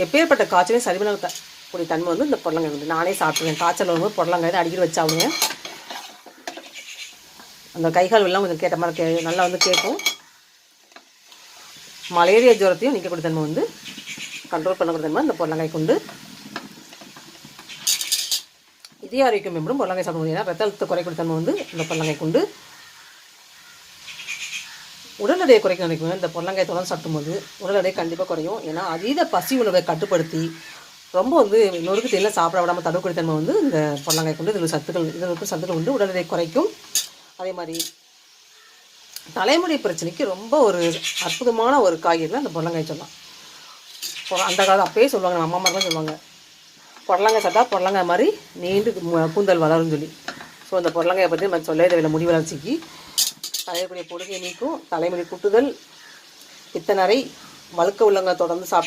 எப்பேற்பட்ட காய்ச்சலையும் சரி பண்ணக்கூடிய தன்மை வந்து இந்த புடலங்காய் வந்து. நானே சாப்பிடுவேன். காய்ச்சல் வரும்போது புடலங்காய் தான் அடிக்கடி வச்சாவுங்க. அந்த கைகால் எல்லாம் கொஞ்சம் கேட்ட மாதிரி நல்லா வந்து கேட்கும். மலேரியா ஜுரத்தையும் நிற்கக்கூடிய தன்மை வந்து கண்ட்ரோல் பண்ணக்கூடிய தன்மை இந்த புடலங்காய் கொண்டு. இதய ஆரோக்கியம் மேம்படும் புடலங்காய் சாப்பிடும்போது. ஏன்னா ரத்த அழுத்தத்தை குறைக்கூடிய தன்மை வந்து இந்த புடலங்காய் கொண்டு. உடல் எடையை குறைக்க நினைக்குங்க இந்த புடலங்காய் தொடர்ந்து சாப்பிடும்போது உடல் எடை கண்டிப்பாக குறையும். ஏன்னா அதீத பசி உணவை கட்டுப்படுத்தி ரொம்ப வந்து நொறுக்கு தேயில சாப்பிட விடாமல் தடுக்கக்கூடிய தன்மை வந்து இந்த புடலங்காய் கொண்டு. இதில் சத்துக்கள் உண்டு. உடல் எடை குறைக்கும். அதே மாதிரி தலைமுடி பிரச்சனைக்கு ரொம்ப ஒரு அற்புதமான ஒரு காய்கறிலாம் அந்த புடலங்காய் சொல்லலாம். அந்த காலம் அப்பயே சொல்லுவாங்க, நம்ம அம்மா மாதிரிலாம் சொல்லுவாங்க, புடலங்காய் சாப்பிட்டா புடலங்காய் மாதிரி நீண்டு கூந்தல் வளரும்னு சொல்லி. ஸோ அந்த புடலங்காயை பற்றி நம்ம சொல்ல தேவையில்லை. முடி வளர்ச்சிக்கு, தலையக்கூடிய பொடுகை நீக்கும், தலைமுடி குட்டுதல், பித்தநரை, வழுக்க உள்ளங்க தொடர்ந்து சாப்பிட்டு